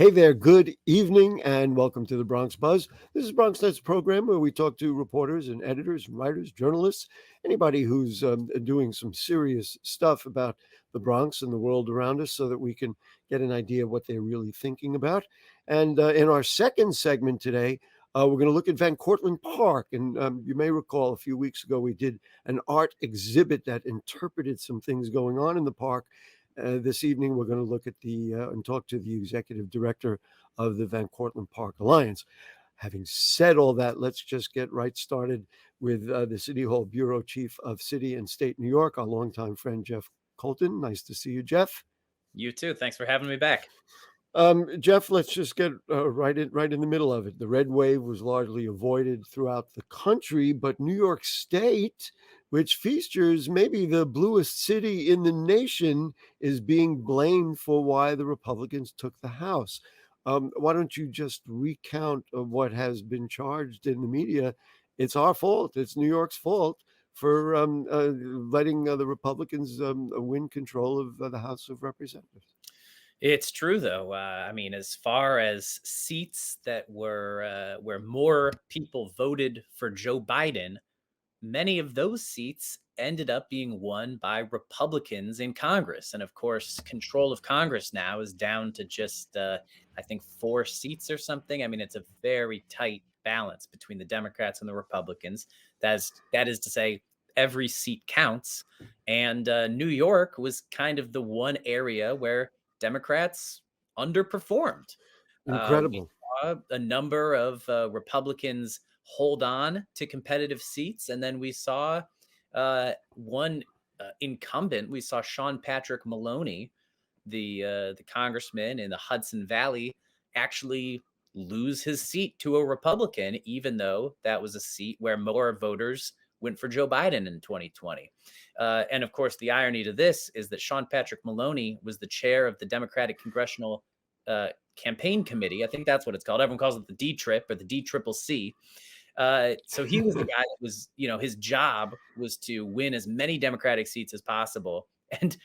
Hey there, good evening, and welcome to the Bronx Buzz. This is Bronx Net's program where we talk to reporters and editors, and writers, journalists, anybody who's doing some serious stuff about the Bronx and the world around us so that we can get an idea of what they're really thinking about. And in our second segment today, we're going to look at Van Cortlandt Park. And you may recall a few weeks ago, we did an art exhibit that interpreted some things going on in the park. This evening, we're going to look at and talk to the executive director of the Van Cortlandt Park Alliance. Having said all that, let's just get right started with the City Hall Bureau Chief of City and State New York, our longtime friend, Jeff Coltin. Nice to see you, Jeff. You too. Thanks for having me back. Jeff, let's just get right in the middle of it. The red wave was largely avoided throughout the country, but New York State, which features maybe the bluest city in the nation, is being blamed for why the Republicans took the House. Why don't you just recount what has been charged in the media? It's our fault. It's New York's fault for letting the Republicans win control of the House of Representatives. It's true, though. As far as seats that were where more people voted for Joe Biden, many of those seats ended up being won by Republicans in Congress. And of course, control of Congress now is down to just, I think, 4 seats or something. I mean, it's a very tight balance between the Democrats and the Republicans. That is to say, every seat counts. And New York was kind of the one area where Democrats underperformed. Incredible. We saw a number of Republicans hold on to competitive seats, and then we saw one incumbent. We saw Sean Patrick Maloney, the congressman in the Hudson Valley, actually lose his seat to a Republican, even though that was a seat where more voters went for Joe Biden in 2020. And of course, the irony to this is that Sean Patrick Maloney was the chair of the Democratic Congressional Campaign Committee. I think that's what it's called. Everyone calls it the D-Trip or the D-Triple-C. So he was the guy that was, his job was to win as many Democratic seats as possible. And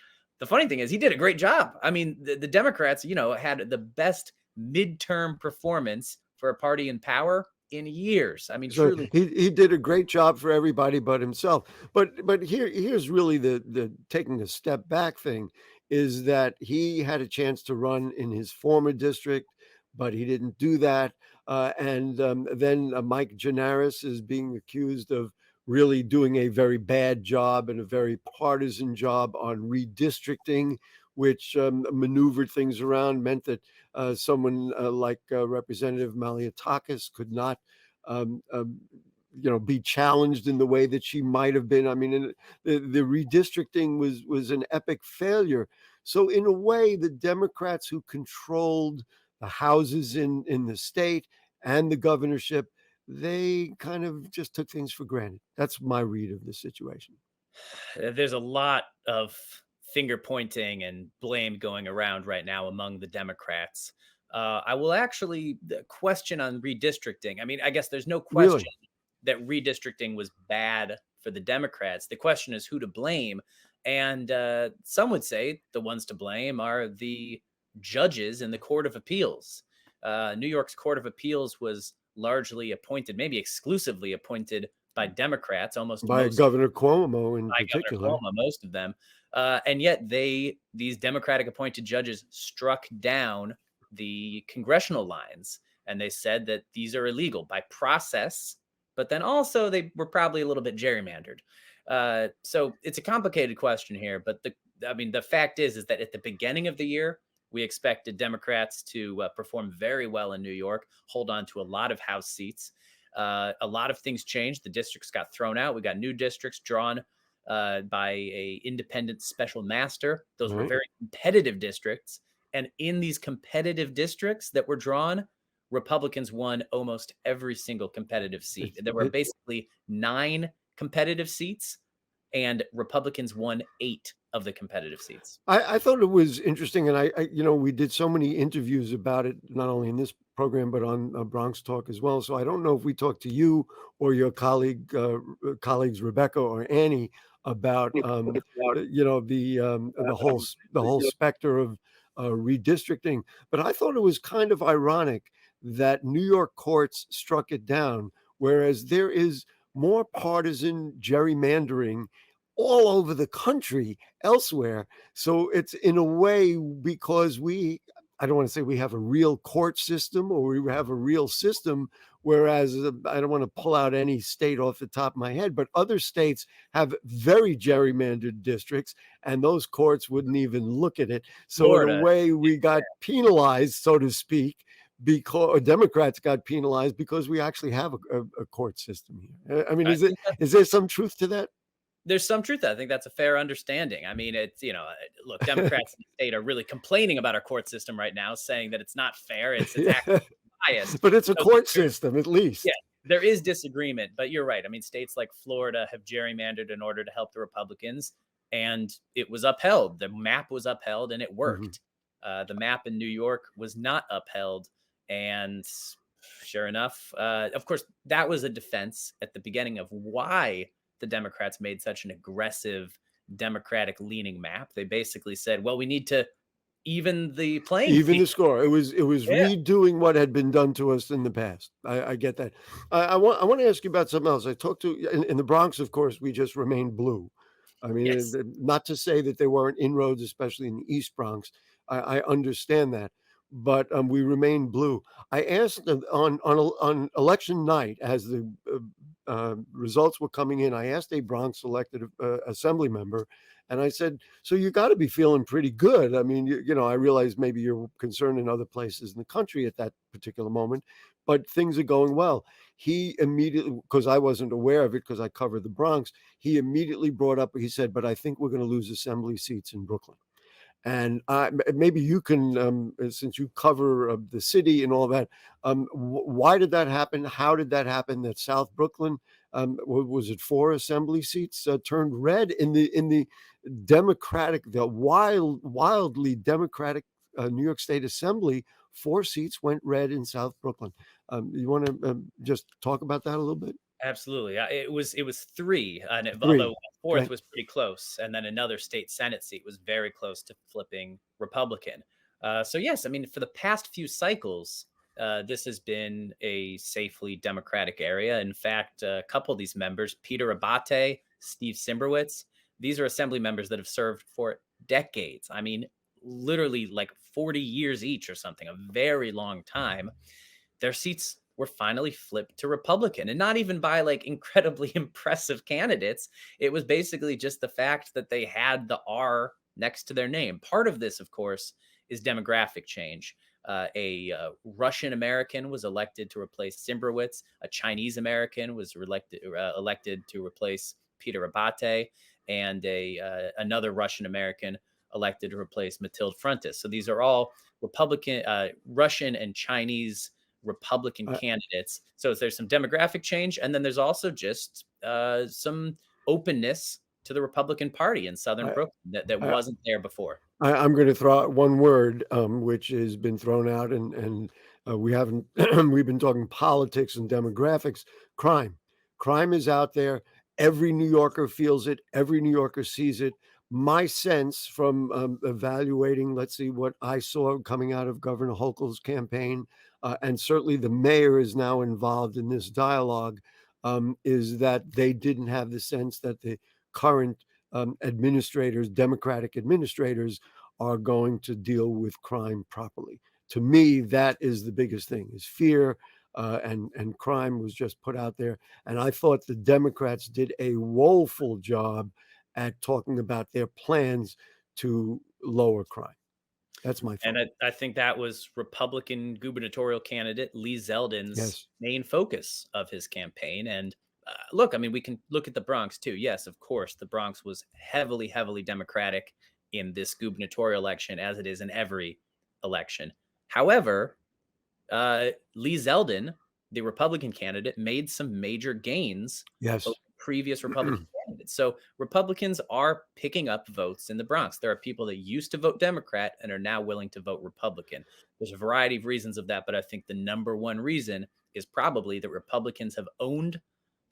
the funny thing is he did a great job. I mean, the Democrats, had the best midterm performance for a party in power in years. I mean, so truly, he did a great job for everybody but himself. But here's really the taking a step back thing, is that he had a chance to run in his former district, but he didn't do that. And then Mike Gianaris is being accused of really doing a very bad job and a very partisan job on redistricting, which maneuvered things around, meant that someone like Representative Maliatakis could not be challenged in the way that she might have been. I mean, the redistricting was an epic failure. So in a way, the Democrats who controlled the houses in the state and the governorship, they kind of just took things for granted. That's my read of the situation. There's a lot of finger pointing and blame going around right now among the Democrats. I will actually question on redistricting. I mean, I guess there's no question that redistricting was bad for the Democrats. The question is who to blame. And some would say the ones to blame are the judges in the Court of Appeals. New York's Court of Appeals was largely appointed, maybe exclusively appointed by Democrats, by Governor Cuomo in particular. Governor Cuomo, most of them. And yet these Democratic appointed judges struck down the congressional lines, and they said that these are illegal by process, but then also they were probably a little bit gerrymandered. So it's a complicated question here, but the fact is that at the beginning of the year, we expected Democrats to perform very well in New York, hold on to a lot of House seats. A lot of things changed. The districts got thrown out. We got new districts drawn by a independent special master. Those were very competitive districts. And in these competitive districts that were drawn, Republicans won almost every single competitive seat. There were basically 9 competitive seats, and Republicans won 8 of the competitive seats. I thought it was interesting, and I we did so many interviews about it, not only in this program but on Bronx Talk as well. So I don't know if we talked to you or your colleagues Rebecca or Annie about the whole specter of redistricting. But I thought it was kind of ironic that New York courts struck it down, whereas there is more partisan gerrymandering all over the country elsewhere. So it's in a way because I don't want to say we have a real court system or we have a real system, whereas I don't want to pull out any state off the top of my head, but other states have very gerrymandered districts and those courts wouldn't even look at it. So in a Florida. way, we got penalized, so to speak, because Democrats got penalized because we actually have a court system here. I mean, I think is there some truth to that? there's some truth to that. I think that's a fair understanding. I mean, it's, look, Democrats in the state are really complaining about our court system right now, saying that it's not fair. It's Yeah. actually biased. But it's a So court system, at least. yeah, there is disagreement, but you're right. I mean, states like Florida have gerrymandered in order to help the Republicans, and it was upheld. The map was upheld, and it worked. The map in New York was not upheld, and sure enough, of course, that was a defense at the beginning of why the Democrats made such an aggressive Democratic leaning map. They basically said, well, we need to even the playing Even the field. score. It was Yeah. redoing what had been done to us in the past. I get that. I want to ask you about something else. I talked to in the Bronx, of course, we just remained blue. I mean, Yes. not to say that there weren't inroads, especially in the East Bronx. I understand that, but we remained blue. I asked on election night, as the results were coming in, I asked a Bronx elected assembly member, and I said, "So you got to be feeling pretty good. I mean, I realize maybe you're concerned in other places in the country at that particular moment, but things are going well." He immediately, because I wasn't aware of it because I covered the Bronx, he immediately brought up, he said, "But I think we're going to lose assembly seats in Brooklyn." And maybe you can, since you cover the city and all that, why did that happen? How did that happen? That South Brooklyn, was it 4 assembly seats turned red in the Democratic, the wildly Democratic New York State Assembly? 4 seats went red in South Brooklyn. You want to just talk about that a little bit? Absolutely. It was three, and although Three. a fourth Right. was pretty close, and then another state senate seat was very close to flipping Republican. So yes, I mean for the past few cycles, this has been a safely Democratic area. In fact, a couple of these members, Peter Abate, Steve Simbrowitz, these are assembly members that have served for decades. I mean, literally like 40 years each or something, a very long time. Their seats were finally flipped to Republican, and not even by like incredibly impressive candidates. It was basically just the fact that they had the R next to their name. Part of this, of course, is demographic change. A Russian American was elected to replace Simbrowitz. A Chinese American was elected to replace Peter Abate, and another Russian American elected to replace Mathilde Frontis. So these are all Republican, Russian, and Chinese Republican I, candidates. So there's some demographic change, and then there's also just some openness to the Republican Party in Southern I, Brooklyn that I, wasn't there before. I'm going to throw out one word, which has been thrown out, and we haven't. We've been talking politics and demographics. Crime, crime is out there. Every New Yorker feels it. Every New Yorker sees it. My sense from evaluating, let's see what I saw coming out of Governor Hochul's campaign, and certainly the mayor is now involved in this dialogue, is that they didn't have the sense that the current administrators, Democratic administrators, are going to deal with crime properly. To me, that is the biggest thing: is fear, and crime was just put out there. And I thought the Democrats did a woeful job at talking about their plans to lower crime. That's my And thought. I think that was Republican gubernatorial candidate Lee Zeldin's Yes. main focus of his campaign. And look, I mean, we can look at the Bronx too. Yes, of course, the Bronx was heavily, heavily Democratic in this gubernatorial election, as it is in every election. However, Lee Zeldin, the Republican candidate, made some major gains over Yes. previous Republican candidates. So Republicans are picking up votes in the Bronx. There are people that used to vote Democrat and are now willing to vote Republican. There's a variety of reasons of that, but I think the number one reason is probably that Republicans have owned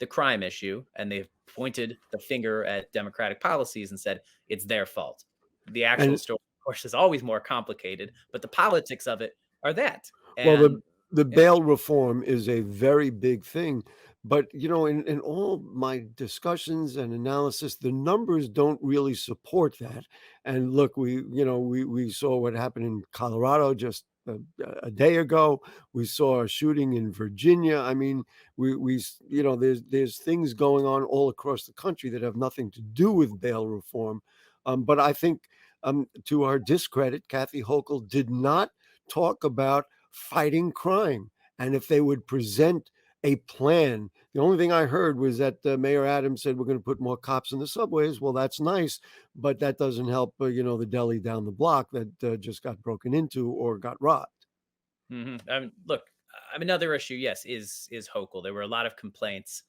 the crime issue and they've pointed the finger at Democratic policies and said it's their fault. The actual And story, of course, is always more complicated, but the politics of it are that. Well, And the yeah. bail reform is a very big thing, but, in all my discussions and analysis, the numbers don't really support that. And look, we saw what happened in Colorado just a day ago. We saw a shooting in Virginia. I mean, there's things going on all across the country that have nothing to do with bail reform. But I think, to our discredit, Kathy Hochul did not talk about fighting crime. And if they would present a plan, the only thing I heard was that Mayor Adams said we're going to put more cops in the subways. Well, that's nice, but that doesn't help, the deli down the block that just got broken into or got robbed. Look, another issue, yes, is Hochul. There were a lot of complaints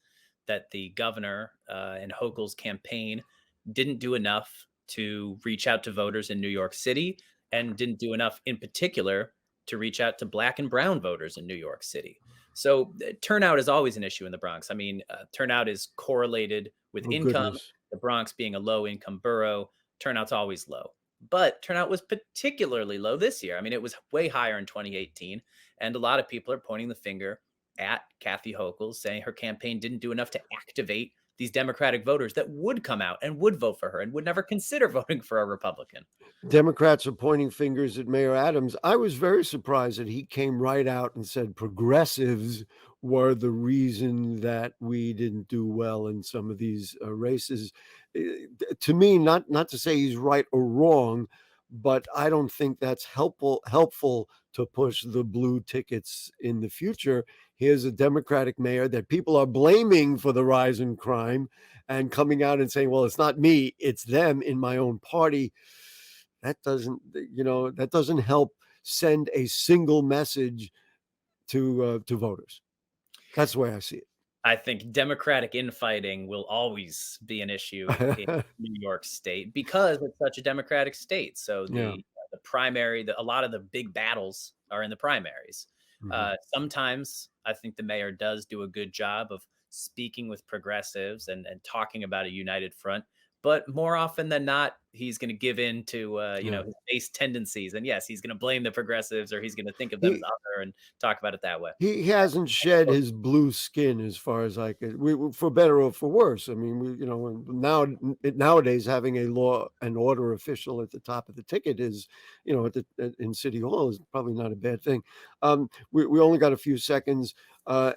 that the governor and Hochul's campaign didn't do enough to reach out to voters in New York City, and didn't do enough, in particular, to reach out to Black and brown voters in New York City. So turnout is always an issue in the Bronx. Turnout is correlated with Oh, income. goodness. The Bronx being a low income borough, turnout's always low. But turnout was particularly low this year. It was way higher in 2018. And a lot of people are pointing the finger at Kathy Hochul, saying her campaign didn't do enough to activate these Democratic voters that would come out and would vote for her and would never consider voting for a Republican. Democrats are pointing fingers at Mayor Adams. I was very surprised that he came right out and said progressives were the reason that we didn't do well in some of these races. To me, not to say he's right or wrong, but I don't think that's helpful to push the blue tickets in the future. Here's a Democratic mayor that people are blaming for the rise in crime and coming out and saying, well, it's not me, it's them in my own party. That doesn't help send a single message to voters. That's the way I see I think Democratic infighting will always be an issue in it. New York State because it's such a Democratic state. So Yeah. the primary, a lot of the big battles are in the primaries. Mhm. Sometimes I think the mayor does do a good job of speaking with progressives and talking about a united front. But more often than not, he's going to give in to Yeah. his base tendencies, and yes, he's going to blame the progressives, or he's going to think of them as He other and talk about it that way. he hasn't shed his blue skin as far as I could, for better or for worse. I mean, nowadays having a law and order official at the top of the ticket is, in City Hall is probably not a bad thing. We only got a few seconds.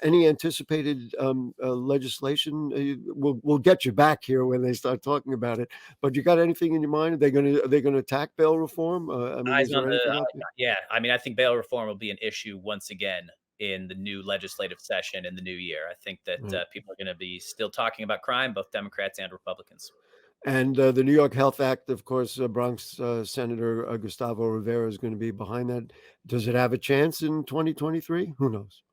Any anticipated legislation? We'll get you back here when they start talking about it. But you got anything in your mind? Are they gonna attack bail reform? Eyes Is on there the anything out there? yeah, I think bail reform will be an issue once again in the new legislative session in the new year. I think that Right. people are going to be still talking about crime, both Democrats and Republicans. And the New York Health Act, of course, Bronx Senator Gustavo Rivera is going to be behind that. Does it have a chance in 2023? Who knows?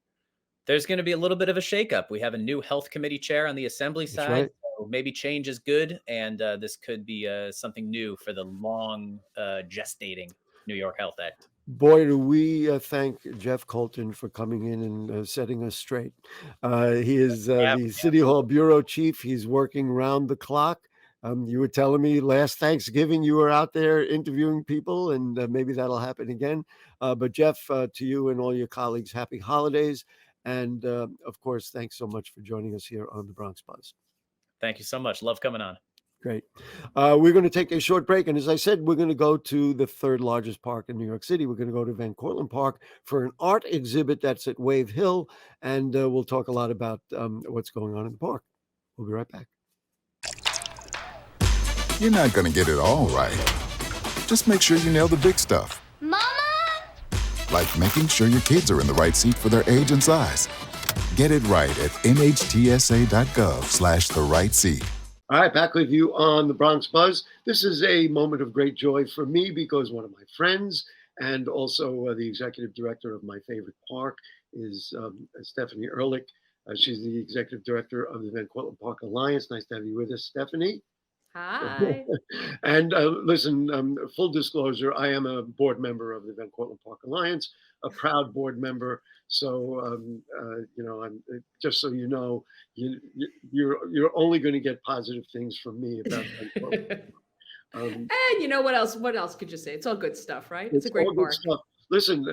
There's going to be a little bit of a shakeup. We have a new health committee chair on the assembly That's side, right. so maybe change is good, and this could be something new for the long gestating New York Health Act. Boy, do we thank Jeff Coltin for coming in and setting us straight. He is Yeah, the City Hall bureau chief. He's working round the clock. You were telling me last Thanksgiving you were out there interviewing people, and maybe that'll happen again. But Jeff, to you and all your colleagues, happy holidays. And of course, thanks so much for joining us here on the Bronx Buzz. thank you so much. Love coming on. Great. We're going to take a short break. And as I said, we're going to go to the third largest park in New York City. We're going to go to Cortlandt Park for an art exhibit that's at Wave Hill. And we'll talk a lot about what's going on in the park. We'll be right back. You're not going to get it all right. Just make sure you nail the big stuff. Mama? Like making sure your kids are in the right seat for their age and size. Get it right at nhtsa.gov/the right seat. All right, back with you on the Bronx Buzz. This is a moment of great joy for me because one of my friends and also the executive director of my favorite park is Stephanie Enrlich. She's the executive director of the Cortlandt Park Alliance. Nice to have you with us, Stephanie. Hi. And listen, full disclosure, I am a board member of the Cortlandt Park Alliance, a proud board member. So, I'm just so you know, you're only going to get positive things from me about Cortlandt. And you know what else? What else could you say? It's all good stuff, right? It's a It's all great good park. stuff. Listen,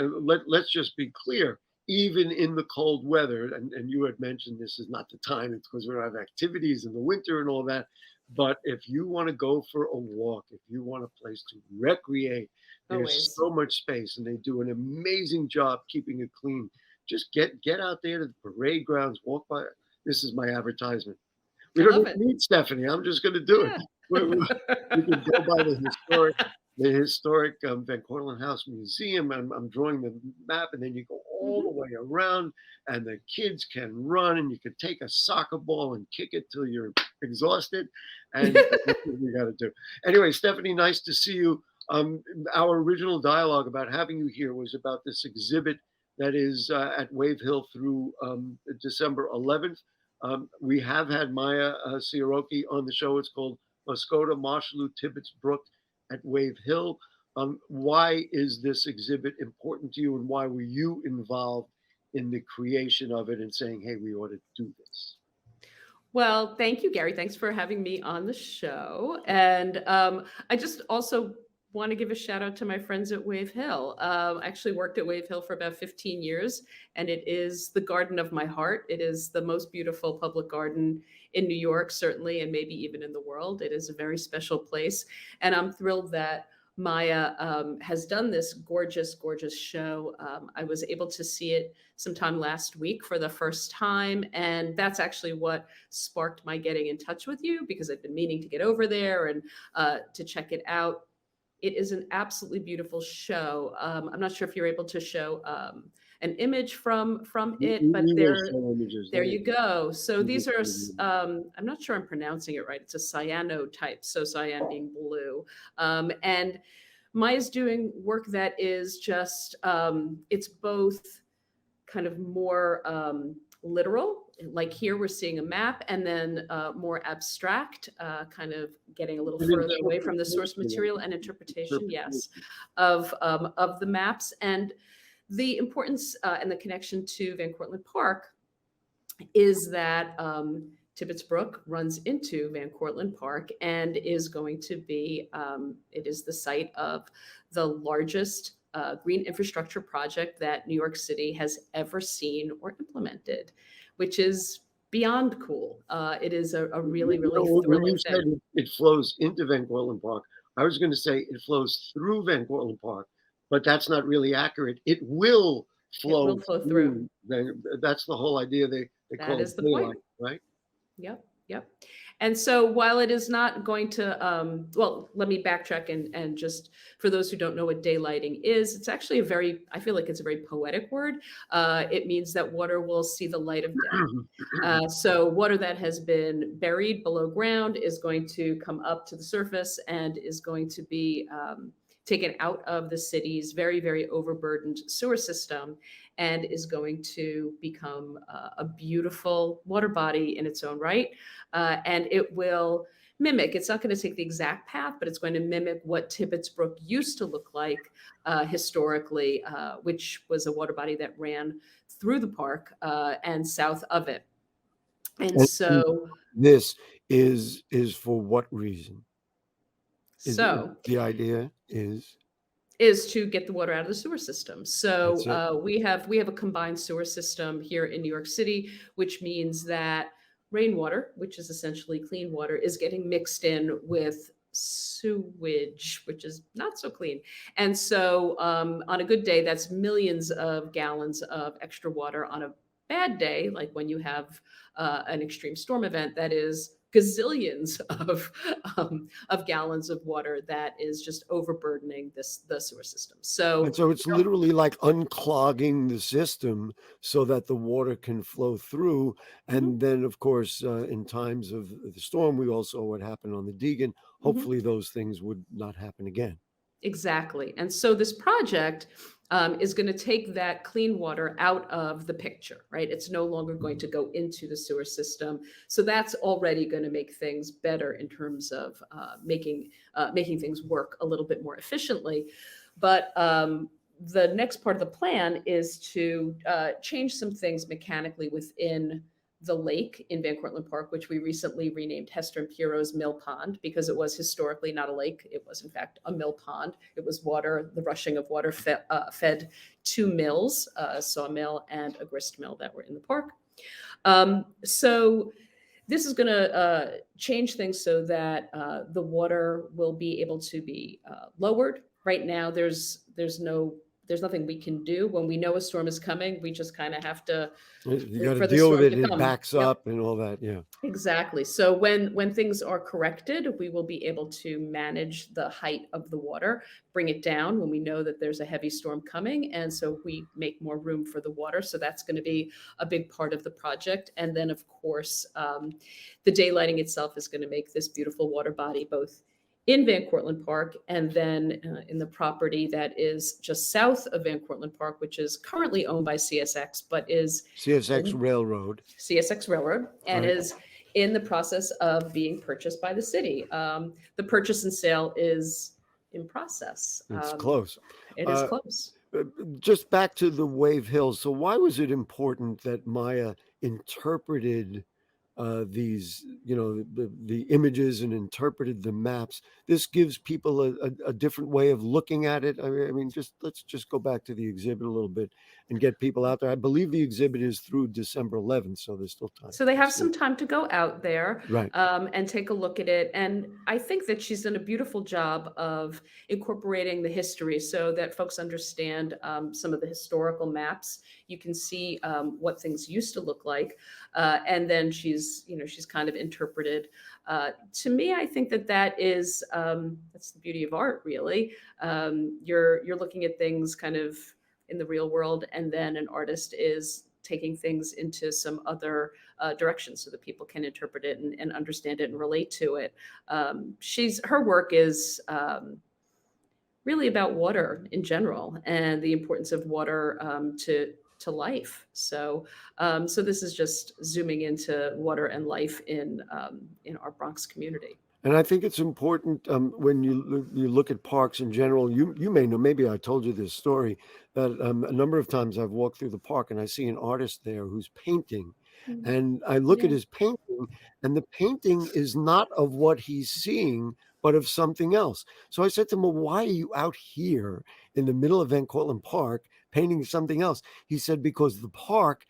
let's just be clear. Even in the cold weather, and you had mentioned this is not the time, it's because we don't have activities in the winter and all that. But if you want to go for a walk, if you want a place to recreate, there's Always. so much space, and they do an amazing job keeping it clean. Just get out there to the parade grounds, walk by. This is my advertisement. We I don't love need it. to meet Stephanie. I'm just going to do it. Yeah. We can go by the historic Van Cortlandt House Museum. I'm drawing the map, and then you go all the way around, and the kids can run, and you can take a soccer ball and kick it till you're exhausted, and that's what we got to do. Anyway, Stephanie, nice to see you. Our original dialogue about having you here was about this exhibit that is at Wave Hill through December 11th. We have had Maya Ciarrocchi on the show. It's called Muscota, Mosholu, Tibbetts Brook at Wave Hill. Why is this exhibit important to you, and why were you involved in the creation of it and saying, hey, we ought to do this? Well, thank you, Gary. Thanks for having me on the show. And I just also want to give a shout out to my friends at Wave Hill. I actually worked at Wave Hill for about 15 years, and it is the garden of my heart. It is the most beautiful public garden in New York, certainly, and maybe even in the world. It is a very special place. And I'm thrilled that Maya has done this gorgeous, gorgeous show. I was able to see it sometime last week for the first time. And that's actually what sparked my getting in touch with you, because I've been meaning to get over there and to check it out. It is an absolutely beautiful show. I'm not sure if you're able to show an image from it, but there you go. So these are, I'm not sure I'm pronouncing it right. It's a cyanotype, so cyan being blue. And Maya's doing work that is just, it's both kind of more literal, like here we're seeing a map, and then more abstract, kind of getting a little further away from the source material and interpretation, yes, of the maps. And the importance and the connection to Van Cortlandt Park is that Tibbetts Brook runs into Van Cortlandt Park and is going to be, it is the site of the largest green infrastructure project that New York City has ever seen or implemented, which is beyond cool. It is a really, really thrilling thing. When you said it flows into Van Cortlandt Park, I was going to say it flows through Van Cortlandt Park, but that's not really accurate. It will flow, through. That's the whole idea. They call That is it the daylight, point. right? Yep. And so while it is not going to, well, let me backtrack and just for those who don't know what daylighting is, it's actually I feel like it's a very poetic word. It means that water will see the light of day. So water that has been buried below ground is going to come up to the surface and is going to be taken out of the city's very, very overburdened sewer system and is going to become a beautiful water body in its own right. And it will mimic, it's not going to take the exact path, but it's going to mimic what Tibbetts Brook used to look like historically, which was a water body that ran through the park and south of it. And so this is for what reason? So the idea is to get the water out of the sewer system. So we have a combined sewer system here in New York City, which means that rainwater, which is essentially clean water, is getting mixed in with sewage, which is not so clean. And so on a good day, that's millions of gallons of extra water. On a bad day, like when you have an extreme storm event, that is gazillions of gallons of water that is just overburdening the sewer system. So it's literally like unclogging the system so that the water can flow through. And then, of course, in times of the storm, we all saw what happened on the Deegan. Hopefully those things would not happen again. Exactly. And so this project is going to take that clean water out of the picture, right? It's no longer going to go into the sewer system. So that's already going to make things better in terms of making things work a little bit more efficiently. But the next part of the plan is to change some things mechanically within the lake in Van Cortlandt Park, which we recently renamed Hester and Piero's Mill Pond, because it was historically not a lake. It was, in fact, a mill pond. It was water, the rushing of water fed two mills, a sawmill and a grist mill that were in the park. So this is going to change things so that the water will be able to be lowered. Right now, there's nothing we can do. When we know a storm is coming, we just kind of have to You got to deal with it, and it backs up and all that. Yeah, exactly. So when things are corrected, we will be able to manage the height of the water, bring it down when we know that there's a heavy storm coming, and so we make more room for the water. So that's going to be a big part of the project. And then, of course, the daylighting itself is going to make this beautiful water body both in Van Cortlandt Park, and then in the property that is just south of Van Cortlandt Park, which is currently owned by CSX, but is CSX Railroad, and Right. is in the process of being purchased by the city. The purchase and sale is in process. It's close. It is close. Just back to the Wave Hill. So why was it important that Maya interpreted these, the images and interpreted the maps? This gives people a different way of looking at it. I mean, let's just go back to the exhibit a little bit and get people out there. I believe the exhibit is through December 11th, so there's still time. So they have some time to go out there, Right. And take a look at it. And I think that she's done a beautiful job of incorporating the history so that folks understand some of the historical maps. You can see what things used to look like. And then she's kind of interpreted. To me, I think that is, that's the beauty of art, really. You're looking at things kind of in the real world, and then an artist is taking things into some other direction so that people can interpret it and understand it and relate to it. Her work is really about water in general and the importance of water to life. So this is just zooming into water and life in our Bronx community. And I think it's important when you look at parks in general. You may know, maybe I told you this story, that a number of times I've walked through the park and I see an artist there who's painting. And I look at his painting, and the painting is not of what he's seeing, but of something else. So I said to him, well, why are you out here in the middle of Van Cortlandt Park painting something else? He said, because the park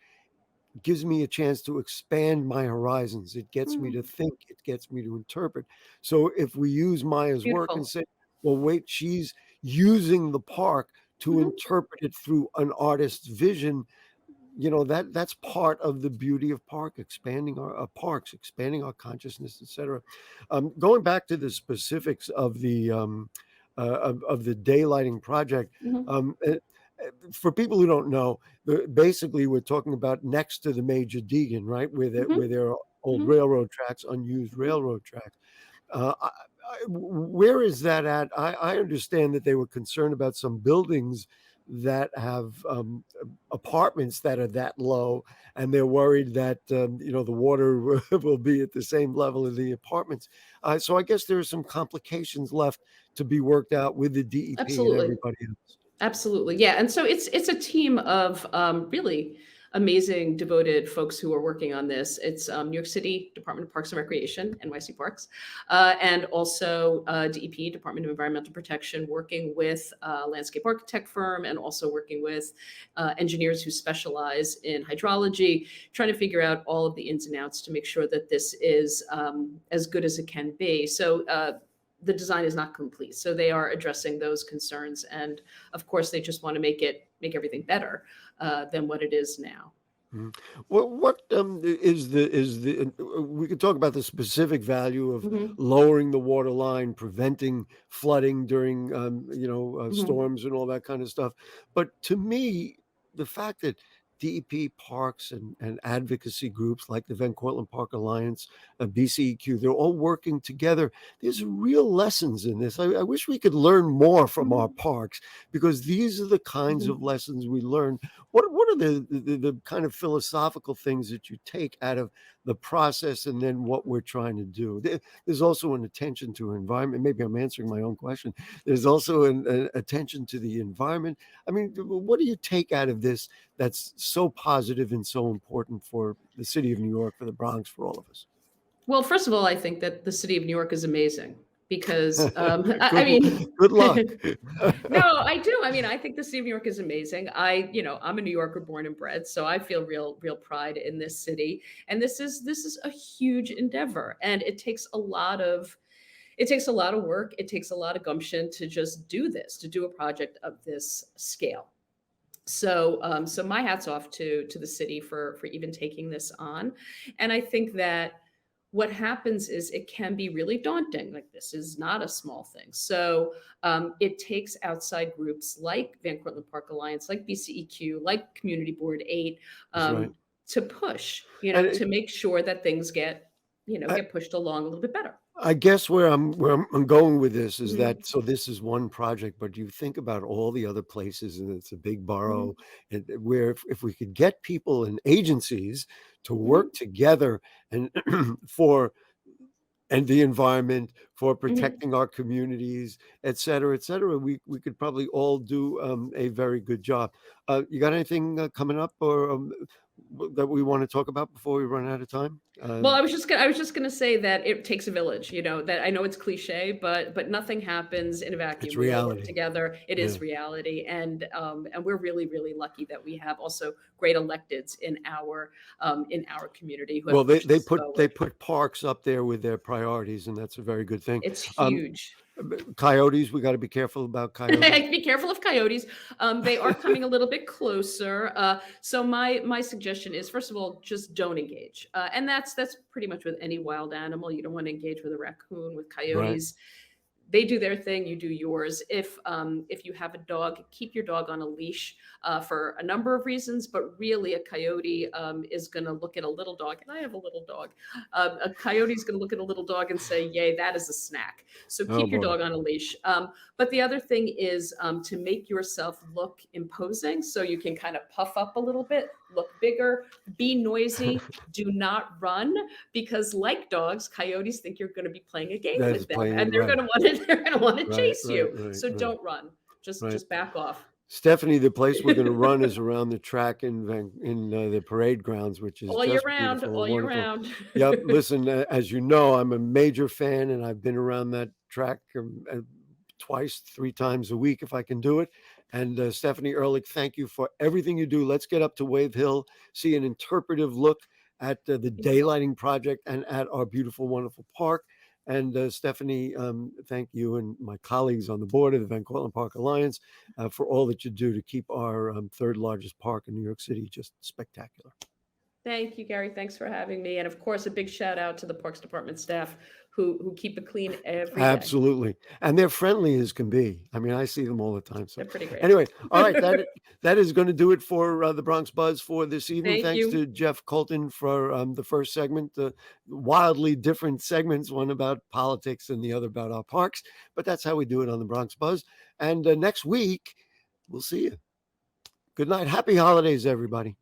gives me a chance to expand my horizons. It gets me to think, it gets me to interpret. So if we use Maya's work and say, well, wait, she's using the park to interpret it through an artist's vision, that's part of the beauty of expanding our parks, expanding our consciousness, etc. Going back to the specifics of the daylighting project, for people who don't know, basically we're talking about next to the Major Deegan, right, where there are old railroad tracks, unused railroad tracks. Where is that at? I understand that they were concerned about some buildings that have apartments that are that low, and they're worried that the water will be at the same level as the apartments. So I guess there are some complications left to be worked out with the DEP and everybody else. Absolutely. Yeah. And so it's a team of really amazing, devoted folks who are working on this. It's New York City Department of Parks and Recreation, NYC Parks, and also DEP, Department of Environmental Protection, working with a landscape architect firm and also working with engineers who specialize in hydrology, trying to figure out all of the ins and outs to make sure that this is as good as it can be. So the design is not complete. So they are addressing those concerns. And of course, they just want to make everything better than what it is now. Well, what is the we could talk about the specific value of lowering the water line, preventing flooding during storms and all that kind of stuff. But to me, the fact that DEP parks and advocacy groups like the Van Cortlandt Park Alliance, BCEQ, they're all working together. There's real lessons in this. I wish we could learn more from our parks, because these are the kinds of lessons we learn. What are the kind of philosophical things that you take out of the process and then what we're trying to do. There's also an attention to environment. Maybe I'm answering my own question. There's also an attention to the environment. I mean, what do you take out of this that's so positive and so important for the city of New York, for the Bronx, for all of us? Well, first of all, I think that the city of New York is amazing because, Good, good luck. no, I do. I mean, I think the city of New York is amazing. I'm a New Yorker born and bred, so I feel real pride in this city. And this is a huge endeavor, and it takes a lot of work. It takes a lot of gumption to just do this, to do a project of this scale. So, so my hat's off to the city for even taking this on. And I think that what happens is it can be really daunting. Like, this is not a small thing. So it takes outside groups like Van Cortlandt Park Alliance, like BCEQ, like Community Board 8, right. to push, And to make sure that things get pushed along a little bit better. I guess where I'm going with this is Mhm. that, so this is one project, but you think about all the other places, and it's a big borough, and where if we could get people and agencies to work together and and the environment, for protecting our communities, et cetera, we could probably all do a very good job. You got anything coming up or that we want to talk about before we run out of time? Well, I was just gonna say that it takes a village. That I know it's cliche, but nothing happens in a vacuum. It's We all work reality. together. It Yeah. is reality, and we're really lucky that we have also great electeds in our community who have Well, pushed they this put forward. parks up there with their priorities, and that's a very good thing. It's Um, huge. Coyotes, we got to be careful about coyotes. Be careful of coyotes. They are coming a little bit closer. So my suggestion is, first of all, just don't engage. And that's pretty much with any wild animal. You don't want to engage with a raccoon, with Right. coyotes. They do their thing, you do yours. If you have a dog, keep your dog on a leash for a number of reasons, but really a coyote is going to look at a little dog, and I have a little dog. A coyote is going to look at a little dog and say, "Yay, that is a snack." So Oh keep your boy. dog on a leash. But the other thing is to make yourself look imposing, so you can kind of puff up a little bit, look bigger, be noisy. Do not run, because like dogs, coyotes think you're going to be playing a game That with is them, playing and it they're right. going to want to Right, chase right, you. right, So right, don't run. right. Just back off. Stephanie, the place we're going to run is around the track in the parade grounds, which is All year just round, beautiful all and year wonderful. round. Yep. Listen, as you know, I'm a major fan, and I've been around that track twice, 3 times a week if I can do it. And Stephanie Enrlich, thank you for everything you do. Let's get up to Wave Hill, see an interpretive look at the daylighting project and at our beautiful, wonderful park. And Stephanie, thank you and my colleagues on the board of the Van Cortlandt Park Alliance for all that you do to keep our third largest park in New York City just spectacular. Thank you, Gary. Thanks for having me. And of course, a big shout out to the Parks Department staff who keep it clean every day. Absolutely. And they're friendly as can be. I mean, I see them all the time. So They're pretty great. anyway, all right, that is going to do it for the Bronx Buzz for this evening. Thank Thanks you. to Jeff Coltin for the first segment, the wildly different segments, one about politics and the other about our parks. But that's how we do it on the Bronx Buzz. And next week, we'll see you. Good night. Happy holidays, everybody.